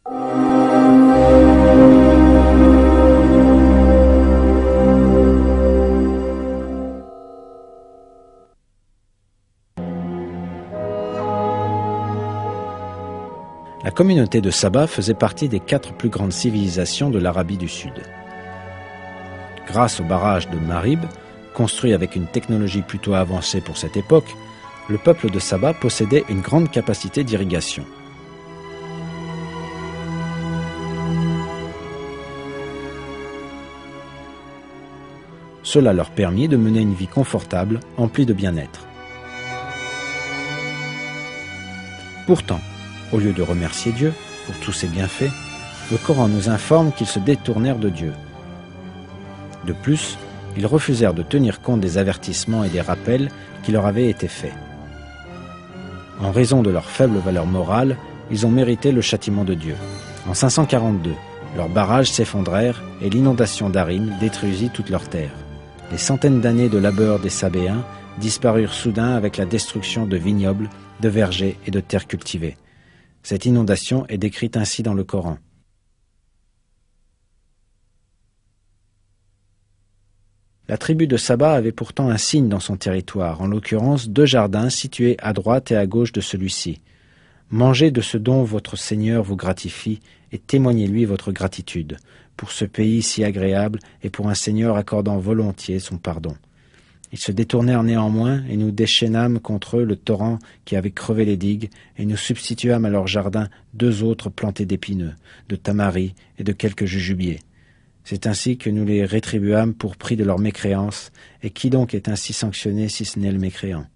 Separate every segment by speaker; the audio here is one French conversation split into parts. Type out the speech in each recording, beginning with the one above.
Speaker 1: La communauté de Saba faisait partie des 4 plus grandes civilisations de l'Arabie du Sud. Grâce au barrage de Marib, construit avec une technologie plutôt avancée pour cette époque, le peuple de Saba possédait une grande capacité d'irrigation. Cela leur permit de mener une vie confortable, emplie de bien-être. Pourtant, au lieu de remercier Dieu pour tous ses bienfaits, le Coran nous informe qu'ils se détournèrent de Dieu. De plus, ils refusèrent de tenir compte des avertissements et des rappels qui leur avaient été faits. En raison de leur faible valeur morale, ils ont mérité le châtiment de Dieu. En 542, leurs barrages s'effondrèrent et l'inondation d'Arim détruisit toute leur terre. Les centaines d'années de labeur des Sabéens disparurent soudain avec la destruction de vignobles, de vergers et de terres cultivées. Cette inondation est décrite ainsi dans le Coran. La tribu de Saba avait pourtant un signe dans son territoire, en l'occurrence 2 jardins situés à droite et à gauche de celui-ci. Mangez de ce dont votre Seigneur vous gratifie et témoignez-lui votre gratitude pour ce pays si agréable et pour un Seigneur accordant volontiers son pardon. Ils se détournèrent néanmoins et nous déchaînâmes contre eux le torrent qui avait crevé les digues et nous substituâmes à leur jardin 2 autres plantés d'épineux, de tamaris et de quelques jujubiers. C'est ainsi que nous les rétribuâmes pour prix de leur mécréance, et qui donc est ainsi sanctionné si ce n'est le mécréant?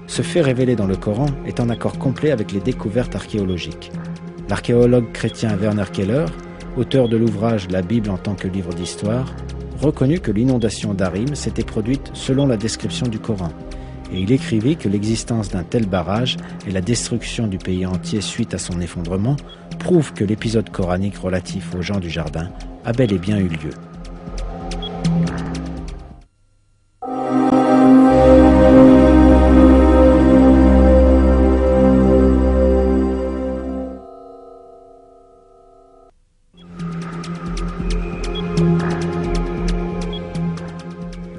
Speaker 1: Ce fait révélé dans le Coran est en accord complet avec les découvertes archéologiques. L'archéologue chrétien Werner Keller, auteur de l'ouvrage La Bible en tant que livre d'histoire, reconnut que l'inondation d'Arim s'était produite selon la description du Coran, et il écrivit que l'existence d'un tel barrage et la destruction du pays entier suite à son effondrement prouvent que l'épisode coranique relatif aux gens du jardin a bel et bien eu lieu.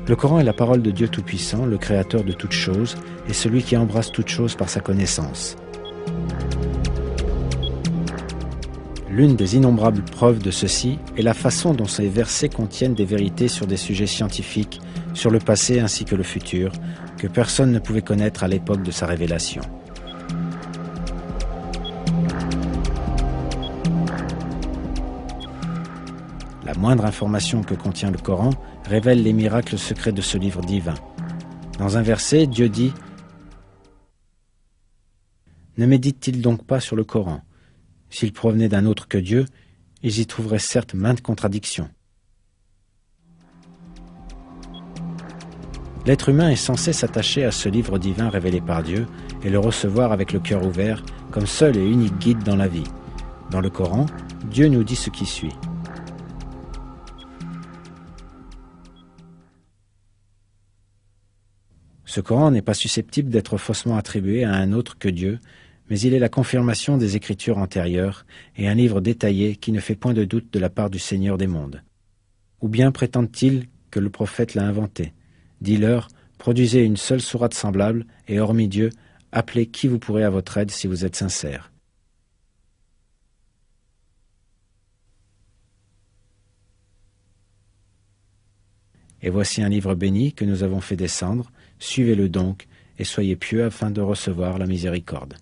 Speaker 1: Le Coran est la parole de Dieu Tout-Puissant, le Créateur de toutes choses, et celui qui embrasse toutes choses par sa connaissance. L'une des innombrables preuves de ceci est la façon dont ces versets contiennent des vérités sur des sujets scientifiques, sur le passé ainsi que le futur, que personne ne pouvait connaître à l'époque de sa révélation. La moindre information que contient le Coran révèle les miracles secrets de ce livre divin. Dans un verset, Dieu dit « Ne méditent-ils donc pas sur le Coran ? S'il provenait d'un autre que Dieu, ils y trouveraient certes maintes contradictions. » L'être humain est censé s'attacher à ce livre divin révélé par Dieu et le recevoir avec le cœur ouvert comme seul et unique guide dans la vie. Dans le Coran, Dieu nous dit ce qui suit. Ce Coran n'est pas susceptible d'être faussement attribué à un autre que Dieu, mais il est la confirmation des Écritures antérieures et un livre détaillé qui ne fait point de doute de la part du Seigneur des mondes. Ou bien prétendent-ils que le prophète l'a inventé? Dis-leur, produisez une seule sourate semblable, et hormis Dieu, appelez qui vous pourrez à votre aide si vous êtes sincères. Et voici un livre béni que nous avons fait descendre, suivez-le donc, et soyez pieux afin de recevoir la miséricorde.